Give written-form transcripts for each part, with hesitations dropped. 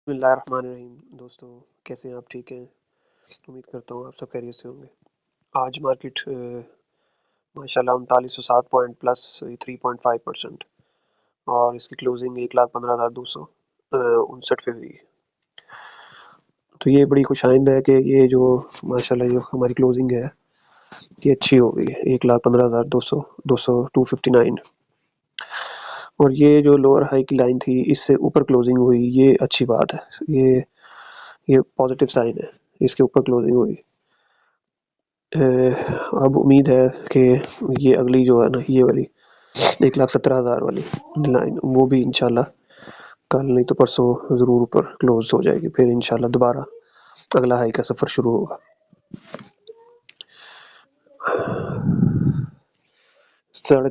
बिस्मिल्लाहिर्रहमानिर्रहीम। दोस्तों, कैसे हैं आप? ठीक हैं? उम्मीद करता हूँ आप सब खैरियत से होंगे। आज मार्केट माशाल्लाह 3907 पॉइंट प्लस 3.5% और इसकी क्लोजिंग 1,15,259 पे हुई। तो ये बड़ी खुशाइंद है कि ये जो माशाल्लाह जो हमारी क्लोजिंग है ये अच्छी हो गई है, 1,15,259। और ये जो लोअर हाई की लाइन थी इससे ऊपर क्लोजिंग हुई, ये अच्छी बात है। ये पॉजिटिव साइन है, इसके ऊपर क्लोजिंग हुई। अब उम्मीद है कि ये अगली जो है ना, ये वाली 1,17,000 वाली लाइन, वो भी इंशाल्लाह कल नहीं तो परसों ज़रूर ऊपर क्लोज हो जाएगी। फिर इंशाल्लाह दोबारा अगला हाई का सफ़र शुरू होगा।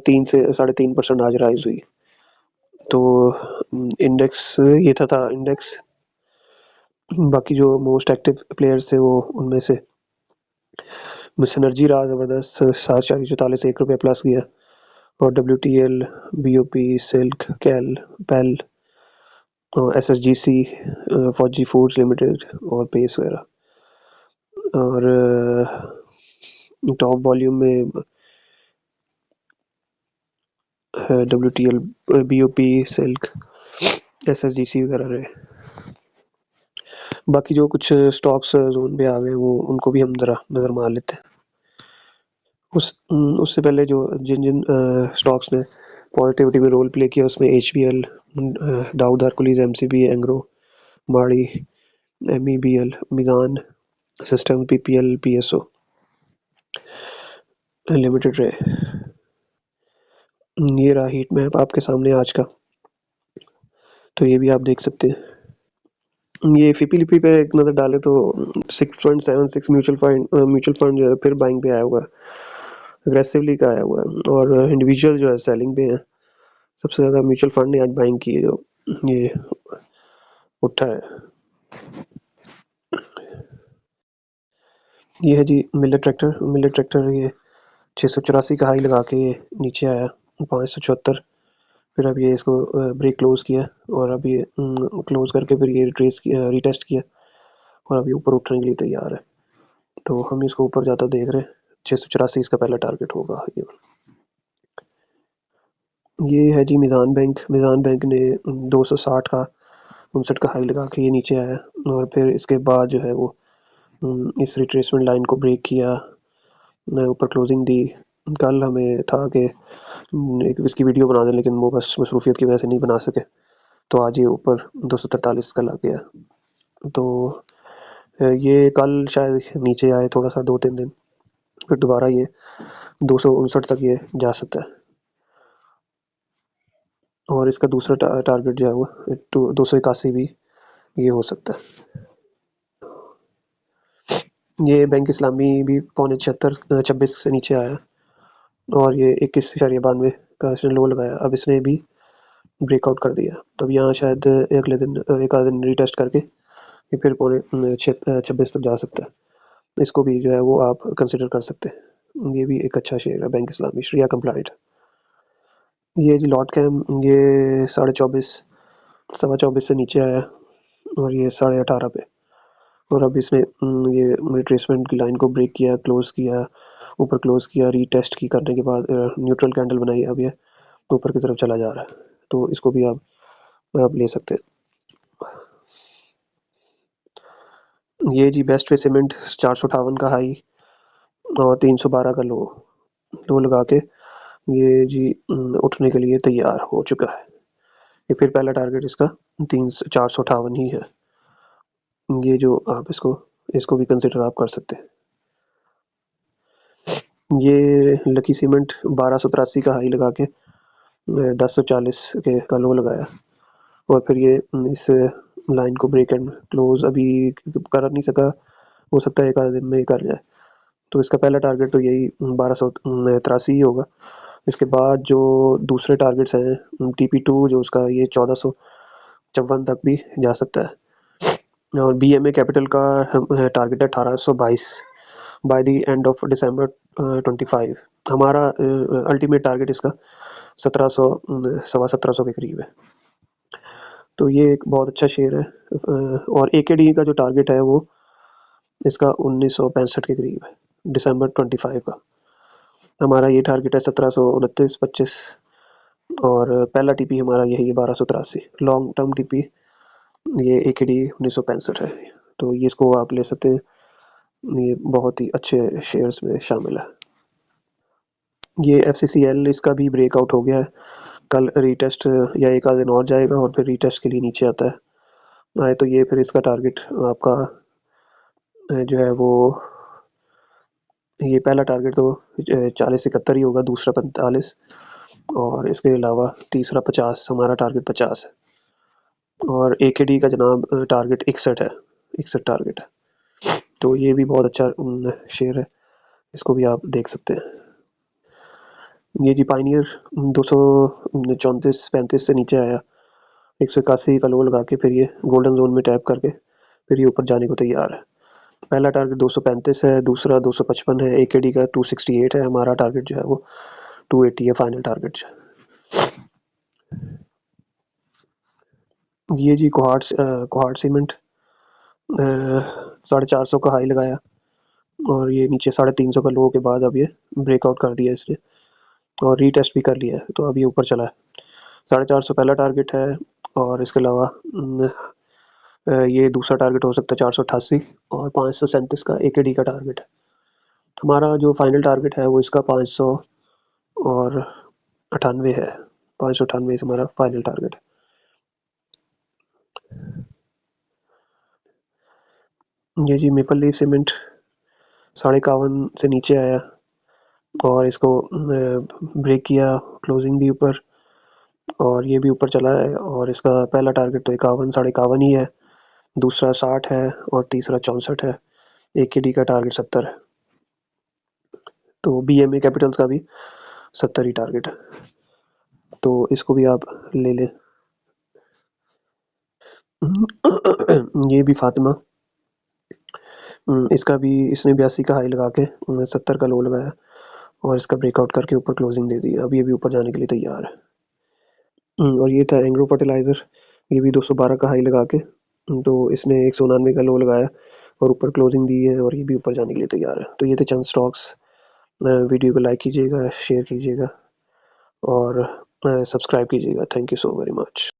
3.5% आज राइज हुई। तो इंडेक्स ये था इंडेक्स। बाकी जो मोस्ट एक्टिव प्लेयर्स थे वो उनमें से सिनर्जी रहा ज़बरदस्त, 7.44 1 रुपया प्लस किया। और WTL, BOP, सिल्क, कैल, पेल, SSGC, फौजी फूड्स लिमिटेड और पेस वगैरह। और टॉप वॉल्यूम में WTL, BOP, सिल्क, SSGC वगैरह रहे। बाकी जो कुछ स्टॉक्स जोन पे आ गए वो उनको भी हम ज़रा नज़र मार लेते हैं। उससे पहले जो जिन स्टॉक्स ने पॉजिटिविटी में रोल प्ले किया उसमें HBL, दाऊद हरकुलीज, MCB, एंग्रो, माड़ी, MEBL, Meezan system, PPL, PSO limited रहे। ये रहा हीट मैप आपके सामने आज का, तो ये भी आप देख सकते हैं। ये FIPLIPI पे एक नज़र डाले तो 6.76 म्यूचुअल फंड जो है फिर बाइंग पे आया हुआ है, अग्रेसिवली का आया हुआ है। और इंडिविजुअल जो है सेलिंग पे है। सबसे ज़्यादा म्यूचुअल फंड ने आज बाइंग की है, जो ये उठा है। ये है जी मिलेट ट्रैक्टर ये 684 का हाई लगा के ये नीचे आया 574। फिर अब ये इसको ब्रेक क्लोज किया और अब ये क्लोज करके फिर ये रीटेस्ट किया और अभी ऊपर उठने के लिए तैयार है। तो हम इसको ऊपर जाता देख रहे हैं। 684 इसका पहला टारगेट होगा। ये है जी मिज़ान बैंक ने 260 का 59 का हाई लगा के ये नीचे आया और फिर इसके बाद जो है वो इस रिट्रेसमेंट लाइन को ब्रेक किया, ऊपर क्लोजिंग दी। कल हमें था कि एक इसकी वीडियो बना दें, लेकिन वो बस मसरूफियत की वजह से नहीं बना सके। तो आज ये ऊपर 243 का लग गया। तो ये कल शायद नीचे आए थोड़ा सा 2-3 दिन, फिर दोबारा ये 259 तक ये जा सकता है। और इसका दूसरा टारगेट जो है वो 281 भी ये हो सकता है। ये बैंक इस्लामी भी 76.26 से नीचे आया और ये 21.92 का इसने लो लगाया। अब इसने भी ब्रेकआउट कर दिया, तब यहाँ शायद अगले दिन एक आध दिन रीटेस्ट करके ये फिर 26 तक जा सकता है। इसको भी जो है वो आप कंसिडर कर सकते हैं। ये भी एक अच्छा शेयर है बैंक इस्लामी, शरिया कंप्लाइंट। ये जी लॉट कैम, ये 24.5 24.25 से नीचे आया और ये 18.5 पे। और अब इसने ये रिट्रेसमेंट की लाइन को ब्रेक किया, क्लोज किया, ऊपर क्लोज किया, रीटेस्ट की करने के बाद न्यूट्रल कैंडल बनाई। अब ये ऊपर की तरफ चला जा रहा है, तो इसको भी आप ले सकते हैं। ये जी बेस्ट वे सीमेंट 458 का हाई और 312 का लो लगा के ये जी उठने के लिए तैयार हो चुका है। ये फिर पहला टारगेट इसका 458 ही है। ये जो आप इसको भी कंसिडर आप कर सकते हैं। ये लकी सीमेंट 1283 का हाई लगा के 1040 के का लो लगाया और फिर ये इस लाइन को ब्रेक एंड क्लोज अभी कर नहीं सका, हो सकता है एक आधे दिन में ही कर जाए। तो इसका पहला टारगेट तो यही 1283 ही होगा। इसके बाद जो दूसरे टारगेट्स हैं TP2 जो उसका ये 1454 तक भी जा सकता है। और BMA कैपिटल का टारगेट है 1822 by the end of December 25। हमारा अल्टीमेट टारगेट इसका 1700 सवा 1700 के करीब है। तो ये एक बहुत अच्छा शेयर है। और AKD का जो टारगेट है वो इसका 1965 के करीब है, दिसंबर 25 का। हमारा ये टारगेट है 1729-25, और पहला टीपी हमारा यही है 1283। लॉन्ग टर्म टीपी ये AKD 1965 है, तो ये इसको आप ले सकते हैं, ये बहुत ही अच्छे शेयर्स में शामिल है। ये FCCL इसका भी ब्रेकआउट हो गया है, कल रीटेस्ट या एक आध दिन और जाएगा और फिर रीटेस्ट के लिए नीचे आता है आए तो ये फिर इसका टारगेट आपका जो है वो, ये पहला टारगेट तो 40-71 ही होगा, दूसरा 45, और इसके अलावा तीसरा 50, हमारा टारगेट 50 है। और AKD का जनाब टारगेट 61 है, 61 टारगेट है। तो ये भी बहुत अच्छा शेयर है, इसको भी आप देख सकते हैं। ये जी पाइनियर 234-35 से नीचे आया, 181 का लो लगा के फिर ये गोल्डन जोन में टैप करके फिर ये ऊपर जाने को तैयार है। पहला टारगेट 235 है, दूसरा 255 है, AKD का 268 है, हमारा टारगेट जो है वो 280 है, फाइनल टारगेट। ये जी कोहाट सीमेंट 450 का हाई लगाया और ये नीचे 350 का लो के बाद अब ये ब्रेकआउट कर दिया इसने और रीटेस्ट भी कर लिया है, तो अब ये ऊपर चला है। 450 पहला टारगेट है, और इसके अलावा ये दूसरा टारगेट हो सकता है 488, और 537 का AKD का टारगेट है। हमारा जो फाइनल टारगेट है वो इसका 598 है, 598 हमारा फाइनल टारगेट है। ये जी मेपल लीफ सीमेंट 51.5 से नीचे आया और इसको ब्रेक किया, क्लोजिंग भी ऊपर, और ये भी ऊपर चला है, और इसका पहला टारगेट तो 51, 51.5 ही है, दूसरा 60 है और तीसरा 64 है। AKD का टारगेट 70 है, तो BMA कैपिटल्स का भी 70 ही टारगेट है, तो इसको भी आप ले लें। ये भी फातिमा, इसका भी इसने 82 का हाई लगा के 70 का लो लगाया और इसका ब्रेकआउट करके ऊपर क्लोजिंग दे दी, अब ये भी ऊपर जाने के लिए तैयार है। और ये था एंग्रो फर्टिलाइज़र, ये भी 212 का हाई लगा के, तो इसने 199 का लो लगाया और ऊपर क्लोजिंग दी है और ये भी ऊपर जाने के लिए तैयार है। तो ये थे चंद स्टॉक्स। वीडियो को लाइक कीजिएगा, शेयर कीजिएगा और सब्सक्राइब कीजिएगा। Thank you so very much.